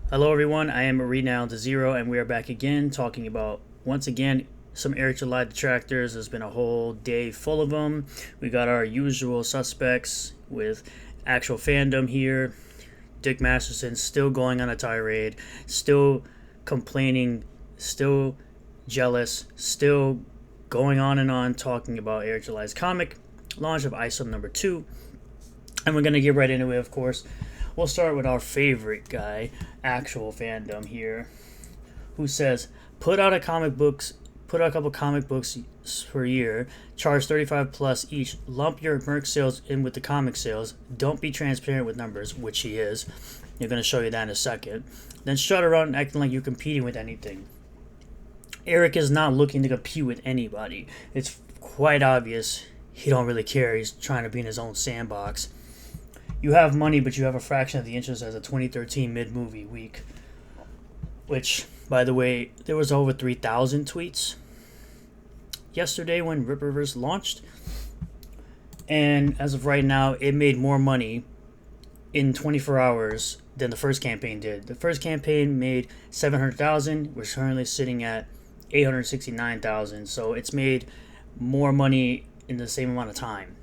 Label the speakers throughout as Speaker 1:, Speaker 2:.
Speaker 1: Hello, everyone. I am Renowned to Zero, and we are back again talking about, once again, some Eric July detractors. There's been a whole day full of them. We got our usual suspects with Actual Fandom here. Dick Masterson still going on a tirade, still complaining, still jealous, still going on and on talking about Eric July's comic launch of Isom number 2. And we're going to get right into it, of course. We'll start with our favorite guy, Actual Fandom here, who says, put out a couple comic books per year, charge 35 plus each, lump your merch sales in with the comic sales, don't be transparent with numbers, which he is. You're going to show you that in a second. Then strut around acting like you're competing with anything. Eric is not looking to compete with anybody. It's quite obvious he don't really care. He's trying to be in his own sandbox. You have money, but you have a fraction of the interest as a 2013 mid-movie week. Which, by the way, there was over 3,000 tweets yesterday when Rippaverse launched. And as of right now, it made more money in 24 hours than the first campaign did. The first campaign made 700,000. We're currently sitting at 869,000. So it's made more money in the same amount of time.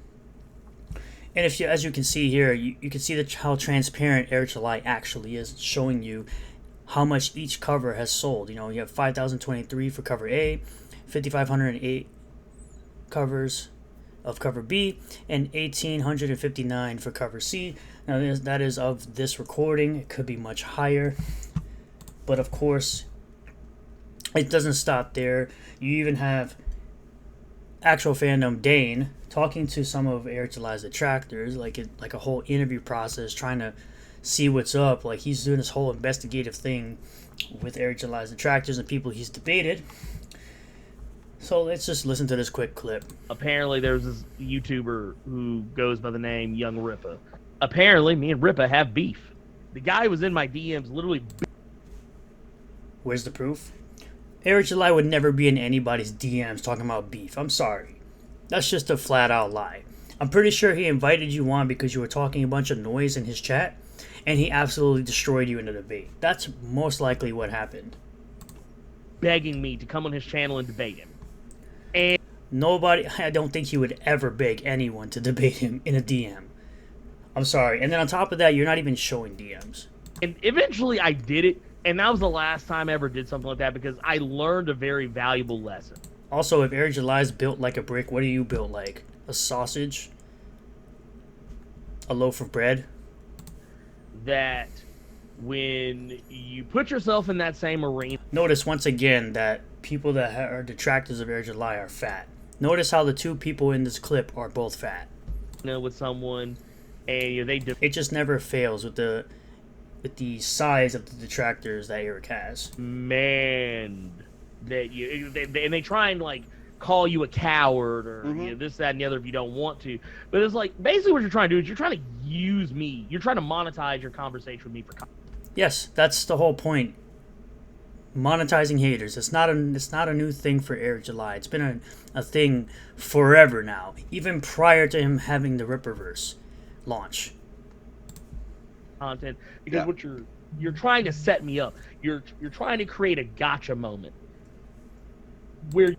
Speaker 1: And if you, as you can see here, you can see how transparent Eric July actually is, showing you how much each cover has sold. You know, you have 5,023 for cover A, 5,508 covers of cover B, and 1,859 for cover C. Now that is of this recording. It could be much higher, but of course, it doesn't stop there. You even have Actual Fandom Dane talking to some of Eric July's detractors, like a whole interview process, trying to see what's up. Like, he's doing this whole investigative thing with Eric July's detractors and people he's debated. So let's just listen to this quick clip.
Speaker 2: Apparently, there's this YouTuber who goes by the name Young Rippa. Apparently, me and Rippa have beef. The guy was in my DMs literally.
Speaker 1: Where's the proof? Eric July would never be in anybody's DMs talking about beef. I'm sorry. That's just a flat out lie. I'm pretty sure he invited you on because you were talking a bunch of noise in his chat, and he absolutely destroyed you in the debate. That's most likely what happened.
Speaker 2: Begging me to come on his channel and debate him. And
Speaker 1: Nobody, I don't think he would ever beg anyone to debate him in a DM. I'm sorry. And then on top of that, you're not even showing DMs.
Speaker 2: And eventually I did it, and that was the last time I ever did something like that because I learned a very valuable lesson.
Speaker 1: Also, if Eric July's built like a brick, what are you built like? A sausage? A loaf of bread?
Speaker 2: That when you put yourself in that same arena...
Speaker 1: Notice once again that people that are detractors of Eric July are fat. Notice how the two people in this clip are both fat.
Speaker 2: With someone, and
Speaker 1: it just never fails with the size of the detractors that Eric has.
Speaker 2: Man, that they try and like call you a coward or this, that, and the other if you don't want to. But it's like basically what you're trying to do is you're trying to use me. You're trying to monetize your conversation with me for.
Speaker 1: Yes, that's the whole point. Monetizing haters. It's not a new thing for Eric July. It's been a thing forever now, even prior to him having the Rippaverse launch.
Speaker 2: Content because what you're trying to set me up. You're trying to create a gotcha moment where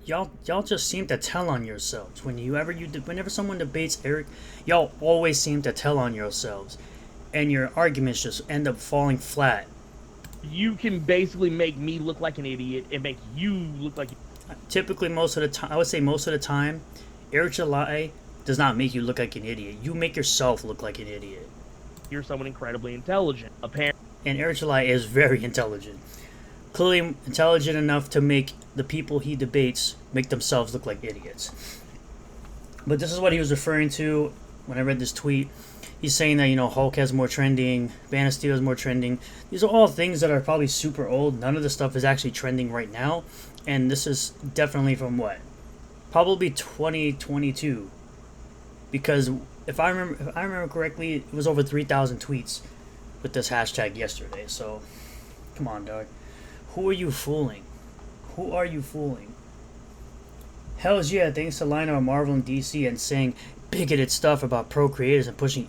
Speaker 1: y'all just seem to tell on yourselves whenever someone debates Eric. Y'all always seem to tell on yourselves, and your arguments just end up falling flat.
Speaker 2: You can basically make me look like an idiot and make you look like.
Speaker 1: Typically, most of the time, I would say most of the time, Eric July does not make you look like an idiot. You make yourself look like an idiot.
Speaker 2: You're someone incredibly intelligent, apparently.
Speaker 1: And Eric July is very intelligent. Clearly intelligent enough to make the people he debates make themselves look like idiots. But this is what he was referring to when I read this tweet. He's saying that, Hulk has more trending, Man of Steel has more trending. These are all things that are probably super old. None of the stuff is actually trending right now. And this is definitely from what? Probably 2022. Because if I remember correctly, it was over 3,000 tweets with this hashtag yesterday. So, come on, dog. Who are you fooling? Who are you fooling? Hells yeah, thanks to Lionel, Marvel, and DC and saying bigoted stuff about pro creators and pushing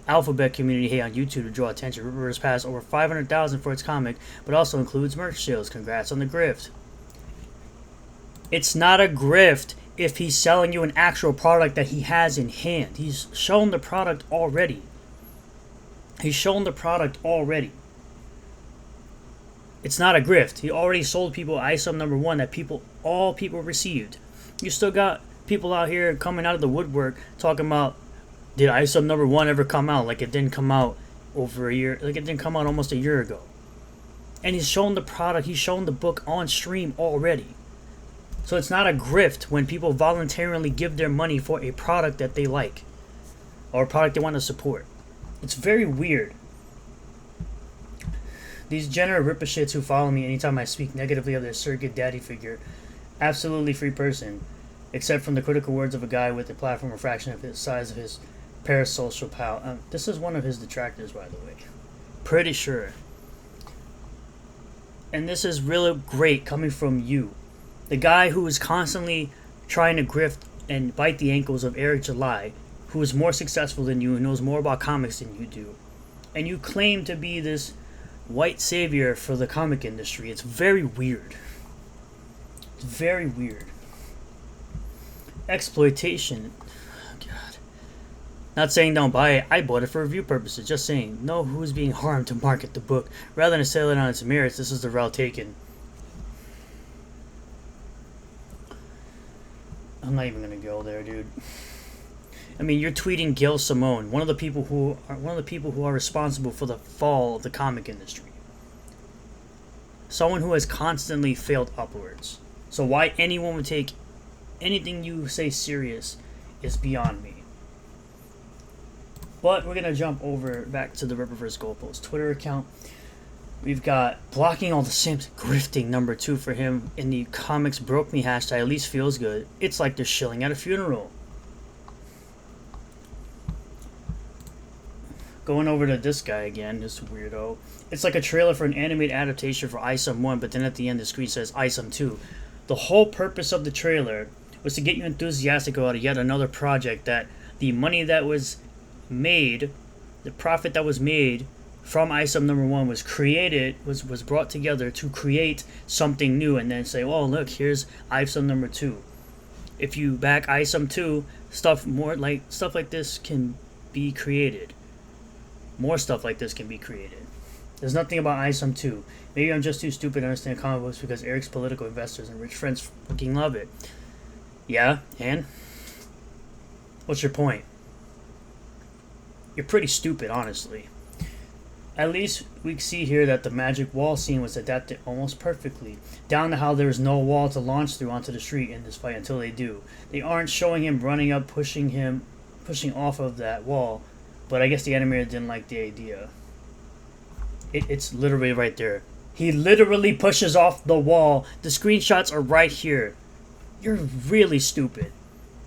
Speaker 1: alphabet community hate on YouTube to draw attention. Ripper has passed over 500,000 for its comic, but also includes merch sales. Congrats on the grift. It's not a grift if he's selling you an actual product that he has in hand. He's shown the product already. He's shown the product already. It's not a grift. He already sold people Isom #1 that all people received. You still got people out here coming out of the woodwork talking about, did Isom #1 ever come out? Like it didn't come out over a year. Like it didn't come out almost a year ago. And he's shown the product. He's shown the book on stream already. So it's not a grift when people voluntarily give their money for a product that they like or a product they want to support. It's very weird. These general ripper shits who follow me anytime I speak negatively of their surrogate daddy figure, absolutely free person, except from the critical words of a guy with a platform a fraction of the size of his parasocial pal. This is one of his detractors, by the way. Pretty sure. And this is really great coming from you. The guy who is constantly trying to grift and bite the ankles of Eric July, who is more successful than you and knows more about comics than you do. And you claim to be this white savior for the comic industry. It's very weird. It's very weird. Exploitation. Oh, God. Not saying don't buy it. I bought it for review purposes. Just saying, know who's being harmed to market the book. Rather than sell it on its merits, this is the route taken. I'm not even gonna go there, dude. I mean, you're tweeting Gail Simone, one of the people who are responsible for the fall of the comic industry. Someone who has constantly failed upwards. So why anyone would take anything you say serious is beyond me. But we're gonna jump over back to the Ripperverse Goalpost Twitter account. We've got blocking all the simps, grifting #2 for him in the comics broke me hashtag. At least feels good. It's like they're shilling at a funeral. Going over to this guy again, this weirdo. It's like a trailer for an animated adaptation for Isom 1, but then at the end the screen says Isom 2. The whole purpose of the trailer was to get you enthusiastic about yet another project that the money that was made, the profit that was made from Isom #1 was created, was brought together to create something new, and then say, oh look, here's Isom #2. If you back Isom 2, stuff like this can be created. More stuff like this can be created. There's nothing about Isom 2. Maybe I'm just too stupid to understand comic books because Eric's political investors and rich friends fucking love it. Yeah, and? What's your point? You're pretty stupid, honestly. At least we see here that the magic wall scene was adapted almost perfectly, down to how there is no wall to launch through onto the street in this fight until they do. They aren't showing him running up, pushing off of that wall, but I guess the animator didn't like the idea. It's literally right there. He literally pushes off the wall. The screenshots are right here. You're really stupid.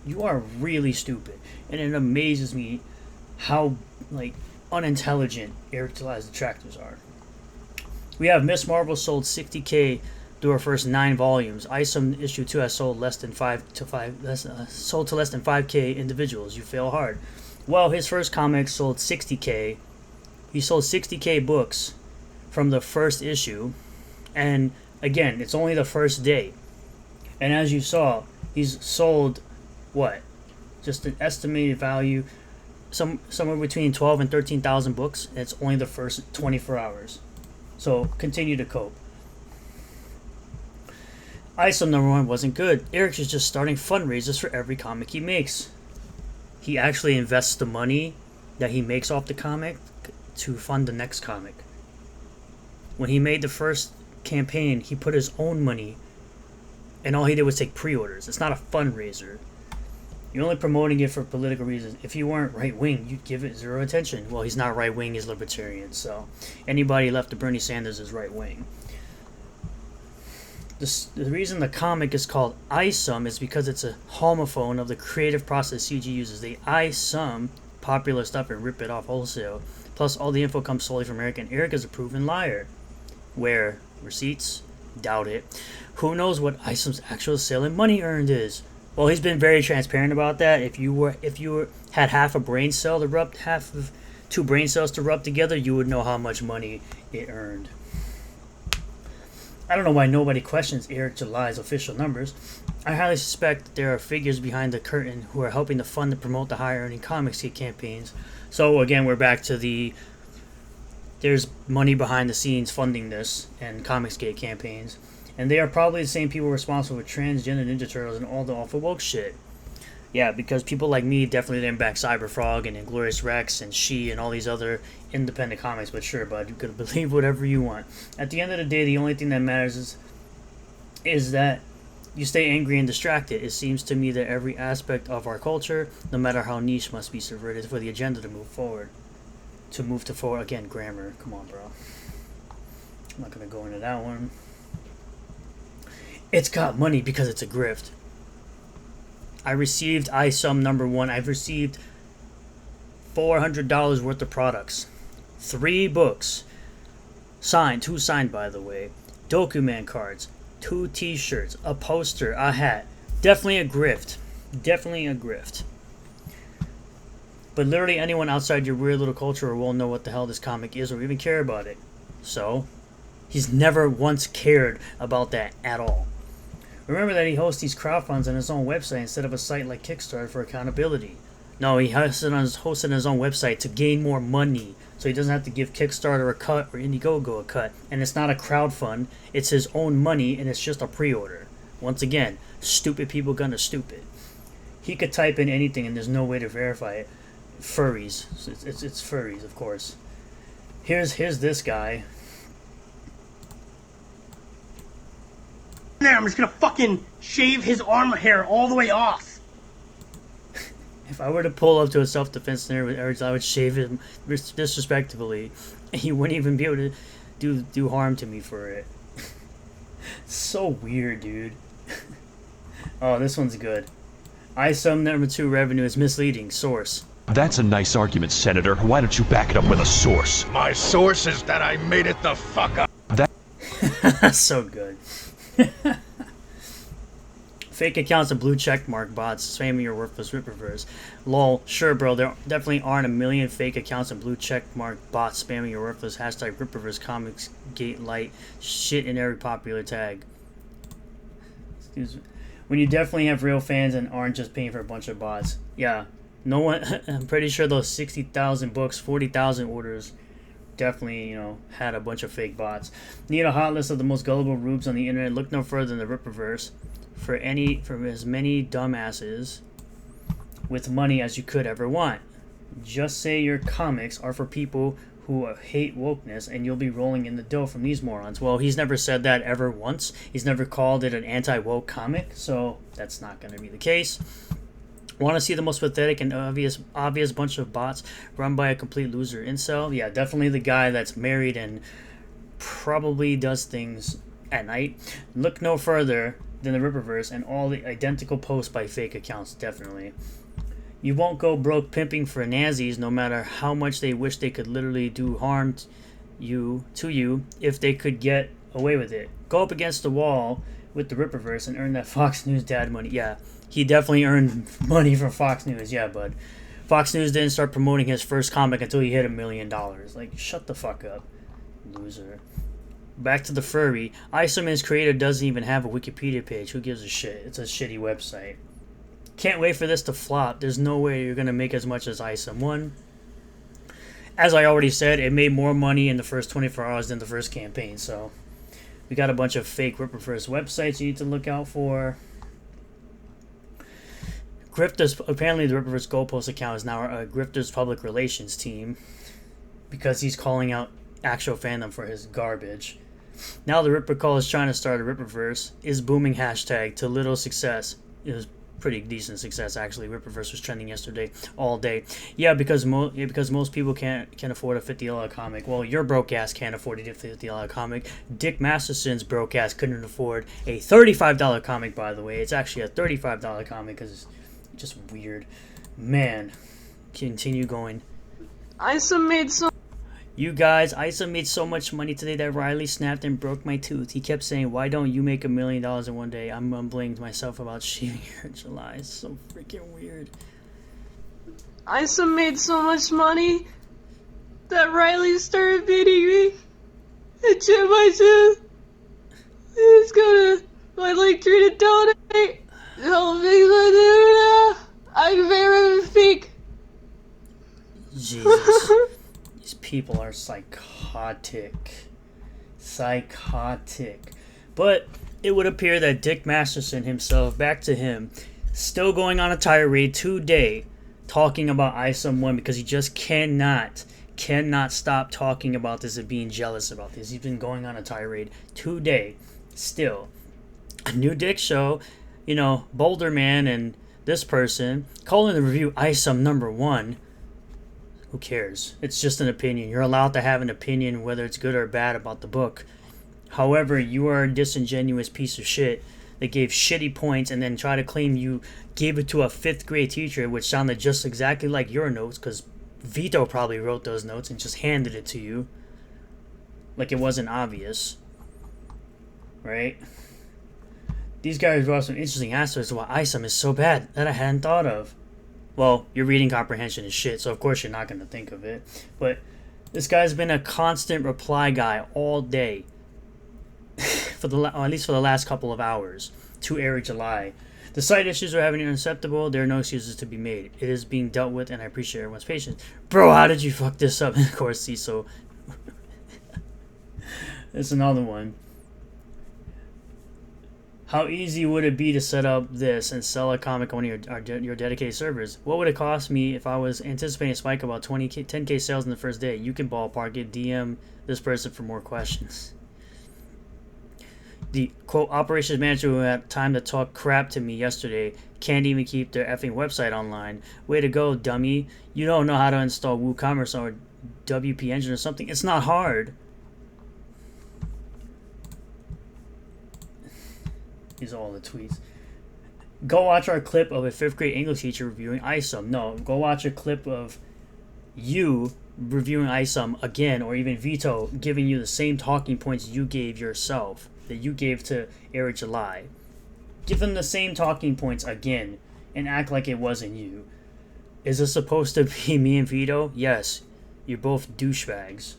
Speaker 1: You are really stupid. And it amazes me how, unintelligent Eric July's detractors are. We have Miss Marvel sold 60K through her first 9 volumes. Isom issue 2 has sold sold to less than 5K individuals. You fail hard. Well, his first comic sold 60K. He sold 60K books from the first issue, and again, it's only the first day. And as you saw, he's sold what? Just an estimated value. Somewhere between 12 and 13,000 books, and it's only the first 24 hours. So continue to cope. Isom #1 wasn't good. Eric is just starting fundraisers for every comic he makes. He actually invests the money that he makes off the comic to fund the next comic. When he made the first campaign, he put his own money, and all he did was take pre-orders. It's not a fundraiser. You're only promoting it for political reasons. If you weren't right-wing, you'd give it zero attention. Well, he's not right-wing, he's libertarian, so anybody left to Bernie Sanders is right-wing. The reason the comic is called Isom is because it's a homophone of the creative process CG uses. They Isom popular stuff and rip it off wholesale. Plus, all the info comes solely from Eric, and Eric is a proven liar. Where? Receipts? Doubt it. Who knows what Isom's actual sale and money earned is? Well, he's been very transparent about that. If you had half a brain cell to rub half of two brain cells to rub together, you would know how much money it earned. I don't know why nobody questions Eric July's official numbers. I highly suspect that there are figures behind the curtain who are helping to fund and promote the high-earning comics campaigns. So again, we're back to there's money behind the scenes funding this and Comicsgate campaigns. And they are probably the same people responsible for transgender Ninja Turtles and all the awful woke shit. Yeah, because people like me definitely didn't back Cyberfrog and Inglorious Rex and She and all these other independent comics, but sure, bud, you could believe whatever you want. At the end of the day, the only thing that matters is that you stay angry and distracted. It seems to me that every aspect of our culture, no matter how niche, must be subverted for the agenda to move forward. Again, grammar. Come on, bro. I'm not going to go into that one. It's got money because it's a grift. I received Isom #1. I've received $400 worth of products. 3 books. Signed. 2 signed, by the way. Dokuman cards. 2 t-shirts. A poster. A hat. Definitely a grift. Definitely a grift. But literally anyone outside your weird little culture won't know what the hell this comic is or even care about it. So, he's never once cared about that at all. Remember that he hosts these crowdfunds on his own website instead of a site like Kickstarter for accountability. No, he hosted on his own website to gain more money, so he doesn't have to give Kickstarter a cut or Indiegogo a cut. And it's not a crowdfund, it's his own money, and it's just a pre-order. Once again, stupid people gonna stupid. He could type in anything and there's no way to verify it. Furries. It's furries, of course. Here's this guy.
Speaker 3: There, I'm just gonna fucking shave his arm hair all the way off.
Speaker 1: If I were to pull up to a self-defense scenario with Eric, I would shave him disrespectfully, and he wouldn't even be able to do harm to me for it. So weird, dude. Oh, this one's good. Isom #2 revenue is misleading. Source.
Speaker 4: That's a nice argument, Senator. Why don't you back it up with a source?
Speaker 5: My source is that I made it the fuck up.
Speaker 1: That's so good. Fake accounts and blue checkmark bots spamming your worthless rip-reverse. Lol, sure bro, there definitely aren't a million fake accounts and blue checkmark bots spamming your worthless hashtag rip-reverse comics gate light shit in every popular tag. Excuse me. When you definitely have real fans and aren't just paying for a bunch of bots. Yeah, no one, I'm pretty sure those 60,000 books, 40,000 orders definitely, had a bunch of fake bots. Need a hot list of the most gullible rubes on the internet? Look no further than the Ripperverse. For as many dumbasses with money as you could ever want. Just say your comics are for people who hate wokeness, and you'll be rolling in the dough from these morons. Well, he's never said that ever once. He's never called it an anti-woke comic, so that's not going to be the case. Want to see the most pathetic and obvious bunch of bots run by a complete loser incel? Yeah, definitely the guy that's married and probably does things at night. Look no further than the Ripperverse and all the identical posts by fake accounts, definitely. You won't go broke pimping for Nazis no matter how much they wish they could literally do harm to you if they could get away with it. Go up against the wall with the Ripperverse and earn that Fox News dad money. Yeah, he definitely earned money from Fox News, yeah, bud. Fox News didn't start promoting his first comic until he hit $1 million. Like, shut the fuck up, loser. Back to the furry. Isom, his creator, doesn't even have a Wikipedia page. Who gives a shit? It's a shitty website. Can't wait for this to flop. There's no way you're going to make as much as Isom. One, as I already said, it made more money in the first 24 hours than the first campaign. So we got a bunch of fake Ripperverse websites you need to look out for. Grifters, apparently the Ripperverse Goalpost account is now a Grifters public relations team because he's calling out Actual Fandom for his garbage. Now the Ripper Call is trying to start a Ripperverse. Is booming hashtag to little success. It was pretty decent success actually. Ripperverse was trending yesterday all day. Yeah, because most people can't afford a $50 comic. Well, your broke ass can't afford a $50 comic. Dick Masterson's broke ass couldn't afford a $35 comic, by the way. It's actually a $35 comic because it's just weird. Man, continue going.
Speaker 6: Isom made so.
Speaker 1: You guys, Isom made so much money today that Riley snapped and broke my tooth. He kept saying, "Why don't you make $1 million in one day?" I'm mumbling to myself about shaving your July. It's so freaking weird.
Speaker 6: Isom made so much money that Riley started beating me and chip my tooth. He's gonna finally treat it donate. Help me with it now. I can barely speak.
Speaker 1: Jesus. These people are psychotic. Psychotic. But it would appear that Dick Masterson himself, back to him, still going on a tirade today, talking about Isom 1 because he just cannot stop talking about this and being jealous about this. He's been going on a tirade today. Still. A new Dick show, Boulder Man and this person calling the review Isom number 1. Who cares? It's just an opinion. You're allowed to have an opinion whether it's good or bad about the book. However, you are a disingenuous piece of shit that gave shitty points and then try to claim you gave it to a 5th grade teacher, which sounded just exactly like your notes because Vito probably wrote those notes and just handed it to you. Like it wasn't obvious. Right? These guys brought some interesting aspects of why Isom is so bad that I hadn't thought of. Well, your reading comprehension is shit, so of course you're not going to think of it. But this guy's been a constant reply guy all day. At least for the last couple of hours. To Eric July. The side issues are having unacceptable. There are no excuses to be made. It is being dealt with, and I appreciate everyone's patience. Bro, how did you fuck this up? And of course, Cecil. It's another one. How easy would it be to set up this and sell a comic on your dedicated servers? What would it cost me if I was anticipating a spike about 10k sales in the first day? You can ballpark it. DM this person for more questions. The quote operations manager who had time to talk crap to me yesterday can't even keep their effing website online. Way to go, dummy. You don't know how to install WooCommerce or WP Engine or something. It's not hard. These are all the tweets. Go watch our clip of a 5th grade English teacher reviewing Isom. No, go watch a clip of you reviewing Isom again, or even Vito giving you the same talking points you gave yourself, that you gave to Eric July. Give them the same talking points again and act like it wasn't you. Is this supposed to be me and Vito? Yes. You're both douchebags.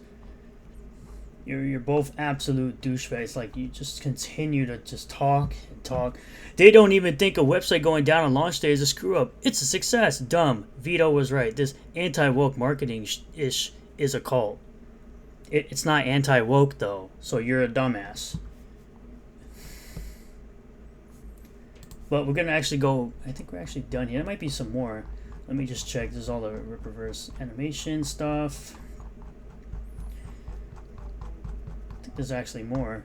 Speaker 1: You're both absolute douchebags. Like, you just continue to just talk and talk. They don't even think a website going down on launch day is a screw up. It's a success. Dumb. Vito was right. This anti-woke marketing-ish is a cult. It's not anti-woke, though. So you're a dumbass. But we're going to actually go... I think we're actually done here. There might be some more. Let me just check. This is all the Rippaverse animation stuff. There's actually more.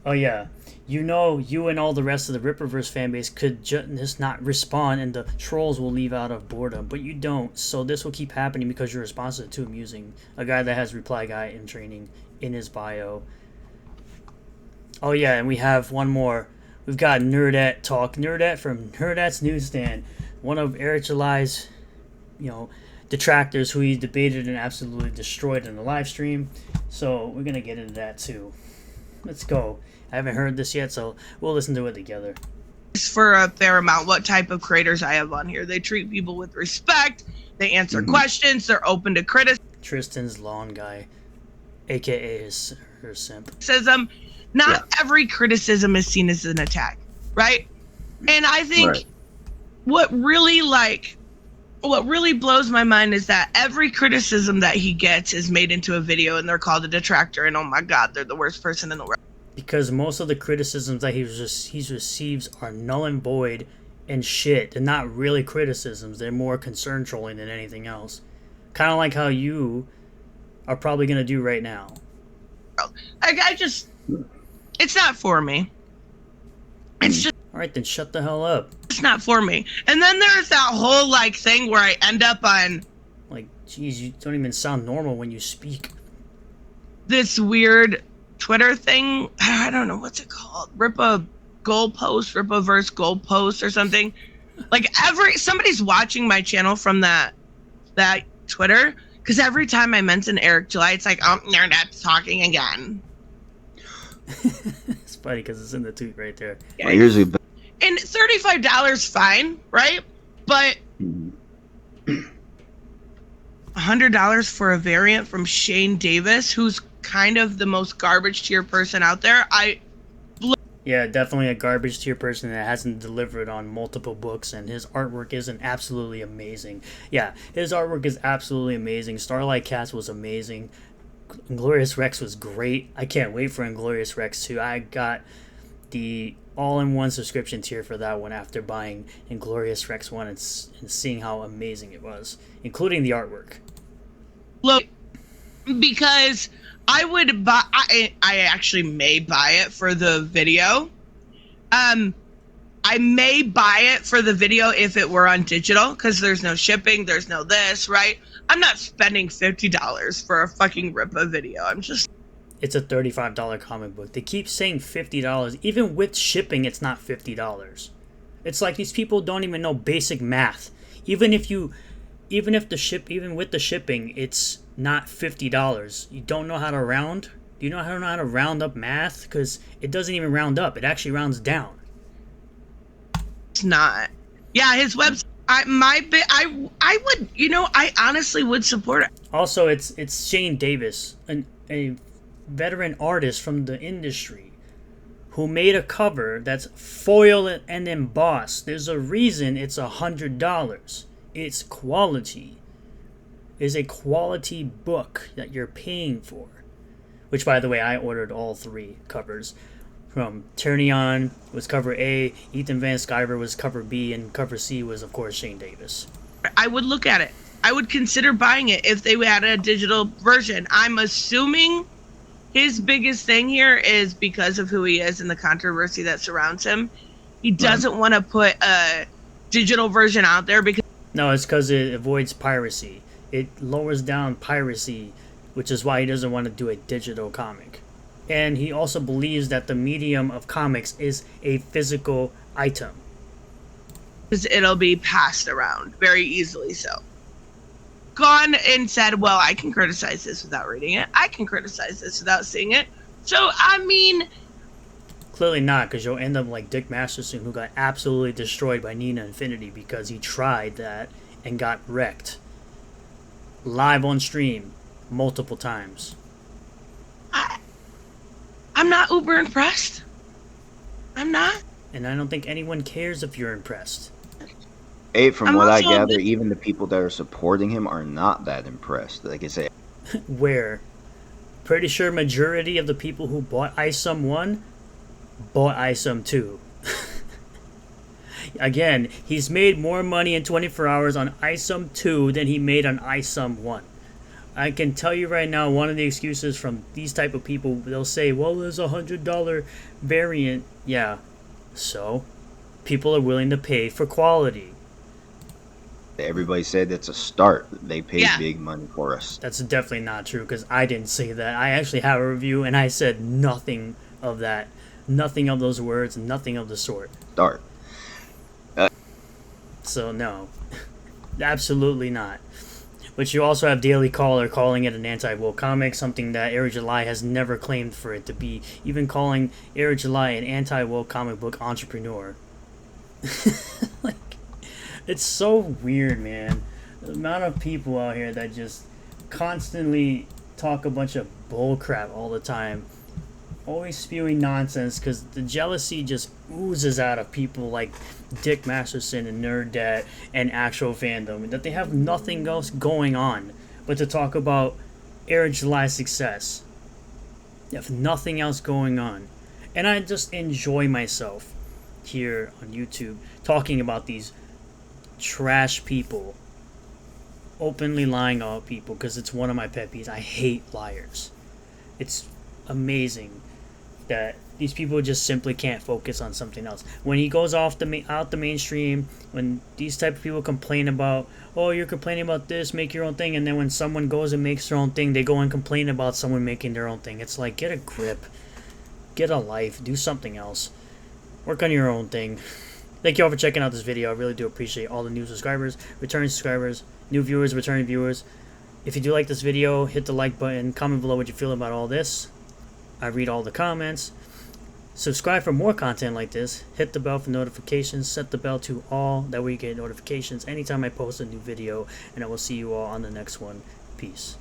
Speaker 1: Oh yeah, you and all the rest of the Rippaverse fanbase could just not respond, and the trolls will leave out of boredom, but you don't. So this will keep happening because your responses are too amusing. A guy that has reply guy in training in his bio. Oh yeah, and we have one more. We've got Nerdette talk. Nerdette from Nerdette's Newsstand, one of Eric July's, detractors who he debated and absolutely destroyed in the live stream. So we're gonna get into that too. Let's go. I haven't heard this yet, so we'll listen to it together.
Speaker 7: For a fair amount, what type of creators I have on here. They treat people with respect. They answer questions. They're open to criticism.
Speaker 1: Tristan's lawn guy, aka her simp.
Speaker 7: Not every criticism is seen as an attack, right? And I think what really blows my mind is that every criticism that he gets is made into a video and they're called a detractor, and oh my god, they're the worst person in the world.
Speaker 1: Because most of the criticisms that he receives are null and void and shit. They're not really criticisms. They're more concern trolling than anything else. Kind of like how you are probably going to do right now.
Speaker 7: It's not for me. It's just...
Speaker 1: Alright, then shut the hell up.
Speaker 7: It's not for me. And then there's that whole, thing where I end up on...
Speaker 1: Geez, you don't even sound normal when you speak.
Speaker 7: This weird Twitter thing. I don't know, what's it called? Rippaverse goalpost or something. Somebody's watching my channel from that Twitter, because every time I mention Eric July, it's like, oh, they're not talking again.
Speaker 1: It's funny because it's in the tweet right there.
Speaker 7: Yeah. And $35, fine, right? But $100 for a variant from Shane Davis, who's kind of the most garbage tier person out there.
Speaker 1: Yeah, definitely a garbage tier person that hasn't delivered on multiple books, and his artwork isn't absolutely amazing. Yeah, his artwork is absolutely amazing. Starlight Cats was amazing. Inglorious Rex was great. I can't wait for Inglorious Rex 2. I got the all-in-one subscription tier for that one after buying Inglorious Rex 1 and seeing how amazing it was, including the artwork.
Speaker 7: Look, because I would buy. I actually may buy it for the video. I may buy it for the video if it were on digital, because there's no shipping, there's no this, right? I'm not spending $50 for a fucking Rippa video. I'm just.
Speaker 1: It's a $35 comic book. They keep saying $50. Even with shipping, it's not $50. It's like these people don't even know basic math. Even with the shipping, it's not $50. You don't know how to round? Do you know how to round up math? Because it doesn't even round up. It actually rounds down.
Speaker 7: It's not. Yeah, his website. I would. I honestly would support it.
Speaker 1: Also, it's Shane Davis, a veteran artist from the industry, who made a cover that's foil and embossed. There's a reason it's $100. It's quality. It's a quality book that you're paying for. Which, by the way, I ordered all 3 covers. From Turnion was cover A, Ethan Van Sciver was cover B, and cover C was, of course, Shane Davis.
Speaker 7: I would look at it. I would consider buying it if they had a digital version. I'm assuming his biggest thing here is because of who he is and the controversy that surrounds him. He doesn't want to put a digital version out there because...
Speaker 1: No, it's because it avoids piracy. It lowers down piracy, which is why he doesn't want to do a digital comic. And he also believes that the medium of comics is a physical item.
Speaker 7: Because it'll be passed around very easily so. Gone and said, well, I can criticize this without reading it. I can criticize this without seeing it. So, I mean...
Speaker 1: Clearly not, because you'll end up like Dick Masterson, who got absolutely destroyed by Nina Infinity because he tried that and got wrecked. Live on stream multiple times.
Speaker 7: I'm not uber impressed. I'm not.
Speaker 1: And I don't think anyone cares if you're impressed.
Speaker 8: From what I gather, even the people that are supporting him are not that impressed. Like I say,
Speaker 1: Where? Pretty sure majority of the people who bought Isom 1 bought Isom 2. Again, he's made more money in 24 hours on Isom 2 than he made on Isom 1. I can tell you right now, one of the excuses from these type of people, they'll say, well, there's $100 variant. Yeah, so people are willing to pay for quality.
Speaker 8: everybody said it's a start. They paid big money for us.
Speaker 1: That's definitely not true, because I didn't say that. I actually have a review, and I said nothing of that. Nothing of those words, nothing of the sort.
Speaker 8: Start.
Speaker 1: So, no. Absolutely not. But you also have Daily Caller calling it an anti-woke comic, something that Eric July has never claimed for it to be, even calling Eric July an anti-woke comic book entrepreneur. Like, it's so weird, man. The amount of people out here that just constantly talk a bunch of bullcrap all the time, always spewing nonsense, because the jealousy just oozes out of people like Dick Masterson and Nerdette and Actual Fandom, that they have nothing else going on but to talk about Eric July's success. They have nothing else going on. And I just enjoy myself here on YouTube talking about these trash people, openly lying about people, because it's one of my pet peeves. I hate liars. It's amazing that these people just simply can't focus on something else. When he goes off out the mainstream, when these type of people complain about, oh, you're complaining about this, make your own thing, and then when someone goes and makes their own thing, they go and complain about someone making their own thing. It's like, get a grip, get a life, do something else, work on your own thing. Thank you all for checking out this video. I really do appreciate all the new subscribers, returning subscribers, new viewers, returning viewers. If you do like this video, hit the like button, comment below what you feel about all this. I read all the comments. Subscribe for more content like this. Hit the bell for notifications. Set the bell to all. That way you get notifications anytime I post a new video. And I will see you all on the next one. Peace.